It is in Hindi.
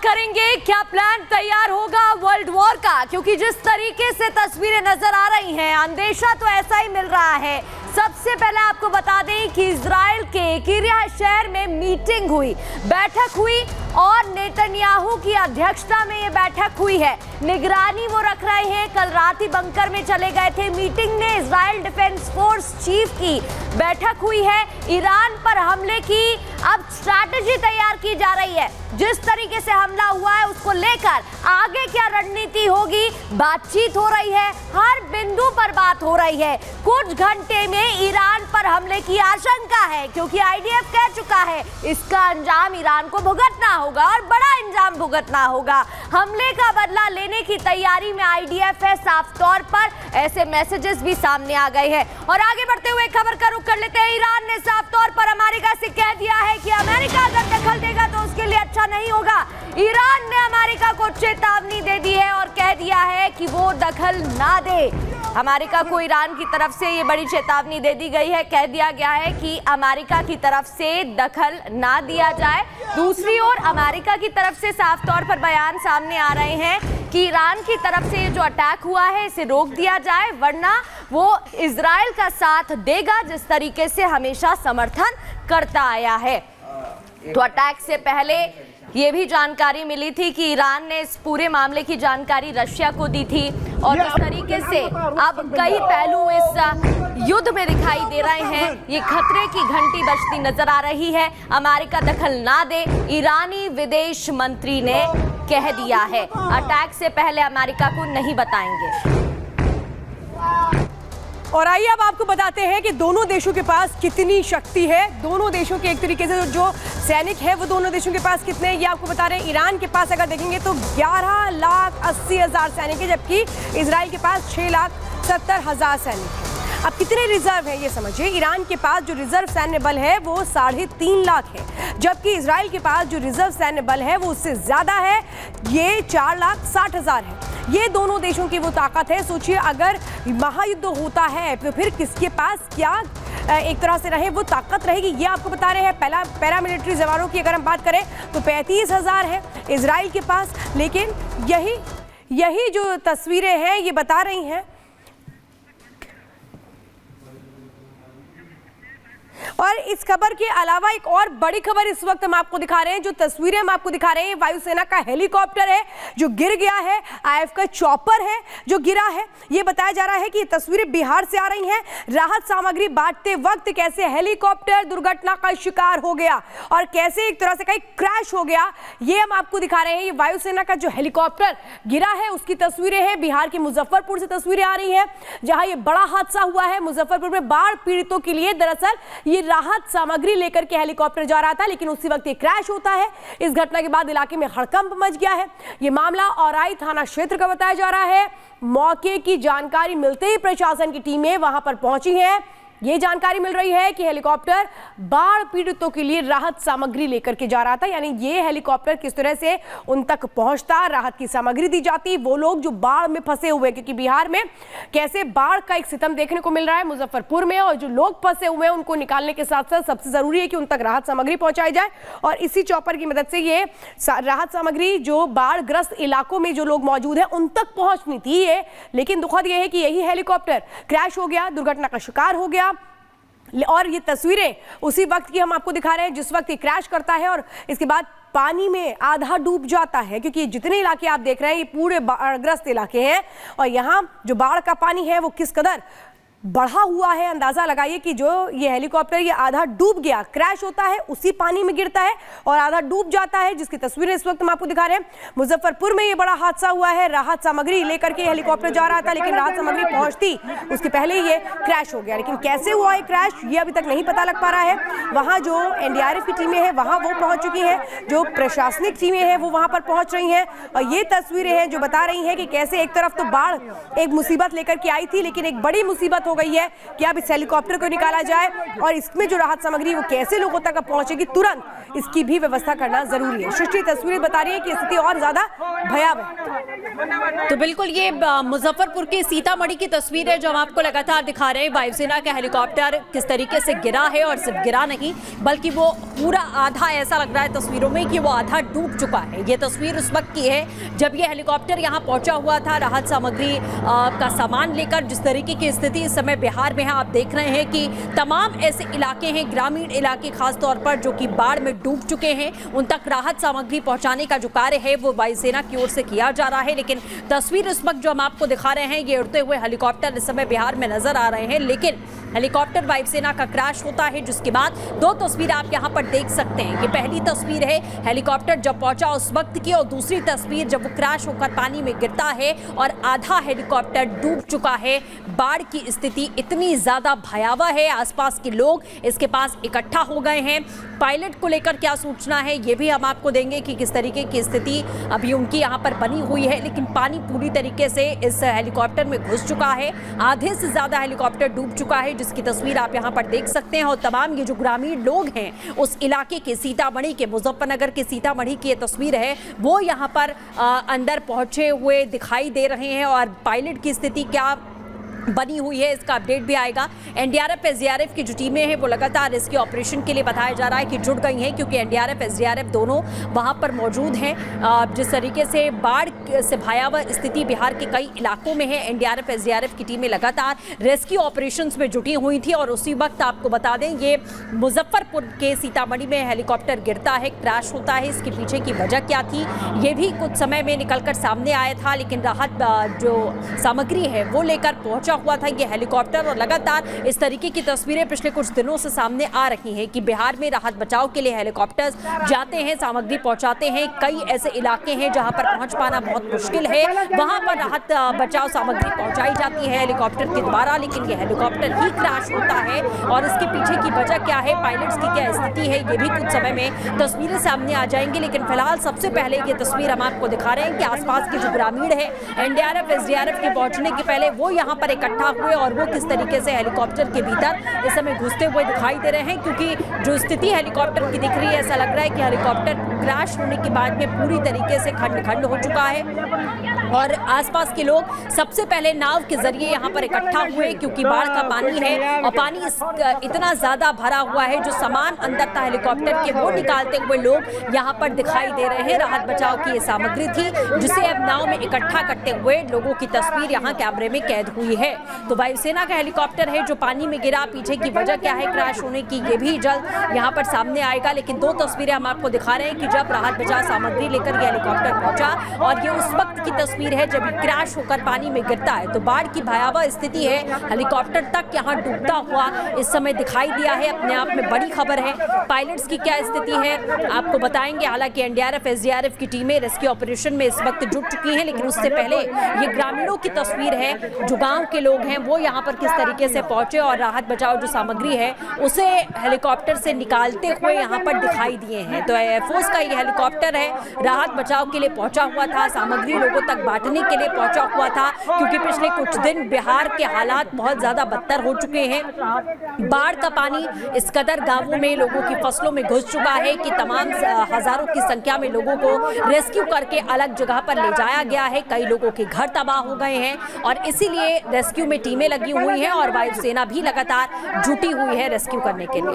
करेंगे क्या प्लान तैयार होगा वर्ल्ड वॉर का, क्योंकि जिस तरीके से तस्वीरें नजर आ रही हैं अंदेशा तो ऐसा ही मिल रहा है। सबसे पहले आपको बता दें कि इजराइल के किरिया शहर में मीटिंग हुई, बैठक हुई और नेतन्याहू की अध्यक्षता में ये बैठक हुई है। निगरानी वो रख रहे हैं, कल रात ही बंकर में चले गए थे। मीटिंग में इजराइल डिफेंस फोर्स चीफ की बैठक हुई है। ईरान पर हमले की अब स्ट्रैटेजी तैयार की जा रही है। जिस तरीके से हमला हुआ है उसको लेकर आगे क्या रणनीति होगी, बातचीत हो रही है, हर बिंदु पर बात हो रही है। कुछ घंटे में ईरान पर हमले की आशंका है, क्योंकि आईडीएफ कह चुका है इसका अंजाम ईरान को भुगतना होगा और बड़ा अंजाम भुगतना होगा। हमले का बदला लेने की तैयारी में आईडीएफ है साफ तौर पर, ऐसे मैसेजेस भी सामने आ गए हैं। और आगे बढ़ते हुए खबर का रुख कर लेते हैं। ईरान ने साफ तौर पर अमेरिका से कह दिया है कि अमेरिका अगर दखल देगा तो उसके लिए अच्छा नहीं होगा। ईरान ने अमेरिका को चेतावनी दे दी है और कह दिया है कि वो दखल ना दे। अमेरिका को ईरान की तरफ से ये बड़ी चेतावनी दे दी गई है, कह दिया गया है कि अमेरिका की तरफ से दखल ना दिया जाए। दूसरी ओर अमेरिका की तरफ से साफ तौर पर बयान सामने आ रहे हैं कि ईरान की तरफ से ये जो अटैक हुआ है इसे रोक दिया जाए, वरना वो इजराइल का साथ देगा जिस तरीके से हमेशा समर्थन करता आया है। तो अटैक से पहले ये भी जानकारी मिली थी कि ईरान ने इस पूरे मामले की जानकारी रशिया को दी थी और इस तरीके से अब कई पहलू इस युद्ध में दिखाई दे रहे हैं। ये खतरे की घंटी बजती नजर आ रही है। अमेरिका दखल ना दे, ईरानी विदेश मंत्री ने कह दिया है। अटैक से पहले अमेरिका को नहीं बताएंगे। और आइए अब आपको बताते हैं कि दोनों देशों के पास कितनी शक्ति है। दोनों देशों के एक तरीके से जो सैनिक है वो दोनों देशों के पास कितने हैं ये आपको बता रहे हैं। ईरान के पास अगर देखेंगे तो 11,80,000 सैनिक है, जबकि इजराइल के पास 6,70,000 सैनिक है। अब कितने रिजर्व है ये समझिए। ईरान के पास जो रिजर्व सैन्य बल है वो 3.5 लाख है, जबकि इजराइल के पास जो रिजर्व सैन्य बल है वो उससे ज्यादा है, ये 4,60,000 है। ये दोनों देशों की वो ताकत है। सोचिए अगर महायुद्ध होता है तो फिर किसके पास क्या एक तरह से रहे वो ताकत रहेगी, ये आपको बता रहे हैं। पहला पैरामिलिट्री जवानों की अगर हम बात करें तो 35,000 है इजराइल के पास। लेकिन यही जो तस्वीरें हैं ये बता रही हैं। और इस खबर के अलावा एक और बड़ी खबर इस वक्त हम आपको दिखा रहे हैं। जो तस्वीरें हम आपको दिखा रहे हैं वायुसेना का हेलीकॉप्टर है जो गिर गया है, आईएफ का चॉपर है जो गिरा है। ये बताया जा रहा है कि ये तस्वीरें बिहार से आ रही हैं। राहत सामग्री बांटते वक्त कैसे हेलीकॉप्टर दुर्घटना का शिकार हो गया और कैसे एक तरह से कहीं क्रैश हो गया, ये हम आपको दिखा रहे हैं। ये वायुसेना का जो हेलीकॉप्टर गिरा है उसकी तस्वीरें हैं। बिहार के मुजफ्फरपुर से तस्वीरें आ रही हैं जहां ये बड़ा हादसा हुआ है। मुजफ्फरपुर में बाढ़ पीड़ितों के लिए दरअसल ये राहत सामग्री लेकर के हेलीकॉप्टर जा रहा था, लेकिन उसी वक्त ये क्रैश होता है। इस घटना के बाद इलाके में हड़कंप मच गया है। ये मामला औराई थाना क्षेत्र का बताया जा रहा है। मौके की जानकारी मिलते ही प्रशासन की टीमें वहां पर पहुंची हैं। ये जानकारी मिल रही है कि हेलीकॉप्टर बाढ़ पीड़ितों के लिए राहत सामग्री लेकर के जा रहा था। यानी ये हेलीकॉप्टर किस तरह से उन तक पहुंचता, राहत की सामग्री दी जाती, वो लोग जो बाढ़ में फंसे हुए, क्योंकि बिहार में कैसे बाढ़ का एक सितम देखने को मिल रहा है मुजफ्फरपुर में, और जो लोग फंसे हुए हैं उनको निकालने के साथ साथ सबसे जरूरी है कि उन तक राहत सामग्री पहुंचाई जाए। और इसी चॉपर की मदद से ये राहत सामग्री जो बाढ़ ग्रस्त इलाकों में जो लोग मौजूद है उन तक पहुंचनी थी ये, लेकिन दुखद यह है कि यही हेलीकॉप्टर क्रैश हो गया, दुर्घटना का शिकार हो गया। और ये तस्वीरें उसी वक्त की हम आपको दिखा रहे हैं जिस वक्त ये क्रैश करता है और इसके बाद पानी में आधा डूब जाता है, क्योंकि जितने इलाके आप देख रहे हैं ये पूरे बाढ़ग्रस्त इलाके हैं। और यहाँ जो बाढ़ का पानी है वो किस कदर बढ़ा हुआ है, अंदाजा लगाइए कि जो ये हेलीकॉप्टर ये आधा डूब गया, क्रैश होता है, उसी पानी में गिरता है और आधा डूब जाता है, जिसकी तस्वीरें इस वक्त हम आपको दिखा रहे हैं। मुजफ्फरपुर में ये बड़ा हादसा हुआ है। राहत सामग्री लेकर के हेलीकॉप्टर जा रहा था, लेकिन राहत सामग्री पहुंचती उसके पहले ये क्रैश हो गया। लेकिन कैसे हुआ है क्रैश ये अभी तक नहीं पता लग पा रहा है। वहां जो एनडीआरएफ की टीमें हैं वहां वो पहुंच चुकी हैं, जो प्रशासनिक टीमें हैं वो वहां पर पहुंच रही हैं। और ये तस्वीरें हैं जो बता रही हैं कि कैसे एक तरफ तो बाढ़ एक मुसीबत लेकर के आई थी, लेकिन एक बड़ी मुसीबत हो गई है कि अब इस हेलीकॉप्टर को निकाला जाए और इसमें जो राहत सामग्री वो कैसे लोगों तक पहुंचेगी, तुरंत इसकी भी व्यवस्था करना जरूरी है। सृष्टि तस्वीरें बता रही है कि स्थिति और ज्यादा भयावह है। तो बिल्कुल ये मुजफ्फरपुर की सीतामढ़ी की तस्वीर है जो हम आपको लगातार दिखा रहे हैं। वायुसेना का हेलीकॉप्टर किस तरीके से गिरा है, और सिर्फ गिरा नहीं बल्कि वो पूरा आधा, ऐसा लग रहा है तस्वीरों में कि वो आधा डूब चुका है। ये तस्वीर उस वक्त की है जब ये हेलीकॉप्टर यहाँ पहुंचा हुआ था राहत सामग्री का सामान लेकर। जिस तरीके की स्थिति इस समय बिहार में है, आप देख रहे हैं कि तमाम ऐसे इलाके हैं, ग्रामीण इलाके खासतौर पर, जो कि बाढ़ में डूब चुके हैं। उन तक राहत सामग्री पहुंचाने का जो कार्य है वो वायुसेना की ओर से किया जा रहा है। लेकिन तस्वीर इस वक्त जो हम आपको दिखा रहे हैं, ये उड़ते हुए हेलीकॉप्टर इस समय बिहार में नजर आ रहे हैं। लेकिन हेलीकॉप्टर वायुसेना का क्रैश होता है, जिसके बाद दो तस्वीर आप यहां पर देख सकते हैं। ये पहली तस्वीर है हेलीकॉप्टर जब पहुंचा उस वक्त की, और दूसरी तस्वीर जब वो क्रैश होकर पानी में गिरता है और आधा हेलीकॉप्टर डूब चुका है। बाढ़ की स्थिति इतनी ज्यादा भयावह है, आसपास के लोग इसके पास इकट्ठा हो गए हैं। पायलट को लेकर क्या सूचना है ये भी हम आपको देंगे कि किस तरीके की स्थिति अभी उनकी यहाँ पर बनी हुई है। लेकिन पानी पूरी तरीके से इस हेलीकॉप्टर में घुस चुका है, आधे से ज्यादा हेलीकॉप्टर डूब चुका है, जिसकी तस्वीर आप यहाँ पर देख सकते हैं। और तमाम ये जो ग्रामीण लोग हैं उस इलाके के, सीतामढ़ी के, मुजफ्फरनगर के सीतामढ़ी की ये तस्वीर है, वो यहाँ पर अंदर पहुंचे हुए दिखाई दे रहे हैं। और पायलट की स्थिति क्या बनी हुई है इसका अपडेट भी आएगा। एनडीआरएफ एसडीआरएफ की जो टीमें हैं वो लगातार इसके ऑपरेशन के लिए बताया जा रहा है कि जुट गई हैं, क्योंकि एनडीआरएफ एसडीआरएफ दोनों वहां पर मौजूद हैं। जिस तरीके से बाढ़ से भयावह स्थिति बिहार के कई इलाकों में है, एनडीआरएफ एसडीआरएफ की टीमें लगातार रेस्क्यू ऑपरेशंस में जुटी हुई थी। और उसी वक्त आपको बता दें, ये मुजफ्फरपुर के सीतामढ़ी में हेलीकॉप्टर गिरता है, क्रैश होता है। इसके पीछे की वजह क्या थी ये भी कुछ समय में निकलकर सामने आया था। लेकिन राहत जो सामग्री है वो लेकर पहुंचा हुआ था ये हेलीकॉप्टर। और लगातार इस तरीके की तस्वीरें पिछले कुछ दिनों से सामने आ रही हैं कि बिहार में राहत बचाव के लिए हेलीकॉप्टर्स जाते हैं, सामग्री पहुंचाते हैं। कई ऐसे इलाके हैं जहां पर पहुंच पाना बहुत मुश्किल है, वहां पर राहत बचाव सामग्री पहुंचाई जाती है हेलीकॉप्टर के द्वारा। लेकिन ये हेलीकॉप्टर ही क्रैश होता है, और इसके पीछे की वजह क्या है, पायलट्स की क्या स्थिति है, ये भी कुछ समय में तस्वीरें सामने आ जाएंगी। लेकिन फिलहाल सबसे पहले ये तस्वीर हम आपको दिखा रहे हैं कि आसपास के जो ग्रामीण है, एनडीआरएफ एसडीआरएफ के पहुंचने के पहले वो यहाँ पर इकट्ठा हुए, और वो किस तरीके से हेलीकॉप्टर के भीतर इस समय घुसते हुए दिखाई दे रहे हैं। क्योंकि जो स्थिति हेलीकॉप्टर की दिख रही है, ऐसा लग रहा है कि हेलीकॉप्टर क्रैश होने के बाद में पूरी तरीके से खंड खंड हो चुका है। और आसपास के लोग सबसे पहले नाव के जरिए यहाँ पर इकट्ठा हुए, क्योंकि बाढ़ का पानी है और पानी इतना ज्यादा भरा हुआ है। जो सामान अंदर था हेलीकॉप्टर के वो निकालते हुए लोग यहाँ पर दिखाई दे रहे हैं। राहत बचाव की ये सामग्री थी जिसे अब नाव में इकट्ठा करते हुए लोगों की तस्वीर यहाँ कैमरे में कैद हुई है। तो वायुसेना का हेलीकॉप्टर है जो पानी में गिरा, पीछे की वजह क्या है क्रैश होने की ये भी जल्द यहाँ पर सामने आएगा। लेकिन दो तस्वीरें हम आपको दिखा रहे हैं कि जब राहत बचाव सामग्री लेकर ये हेलीकॉप्टर पहुंचा, और ये उस वक्त की तस्वीर है जब क्रैश होकर पानी में गिरता है। तो बाढ़ की भयावह स्थिति है, हेलीकॉप्टर तक यहाँ डूबता हुआ इस समय दिखाई दिया है, अपने आप में बड़ी खबर है। पायलट्स की क्या स्थिति है आपको बताएंगे। हालांकि एनडीआरएफ एसडीआरएफ की टीमें रेस्क्यू ऑपरेशन में इस वक्त जुट चुकी हैं, लेकिन उससे पहले ये ग्रामीणों की तस्वीर है, जो गांव के लोग हैं वो यहाँ पर किस तरीके से पहुंचे और राहत बचाव जो सामग्री है उसे हेलीकॉप्टर से निकालते हुए यहाँ पर दिखाई दिए हैं। तो एयरफोर्स का ये हेलीकॉप्टर है, राहत बचाव के लिए पहुंचा हुआ था, सामग्री लोगों तक बांटने के लिए पहुंचा हुआ था। क्योंकि पिछले कुछ दिन बिहार के हालात बहुत ज्यादा बदतर हो चुके हैं। बाढ़ का पानी इस कदर गांवों में लोगों की फसलों में घुस चुका है कि तमाम हजारों की संख्या में लोगों को रेस्क्यू करके अलग जगह पर ले जाया गया है। कई लोगों के घर तबाह हो गए हैं, और इसीलिए रेस्क्यू में टीमें लगी हुई हैं, और वायुसेना भी लगातार जुटी हुई है रेस्क्यू करने के लिए।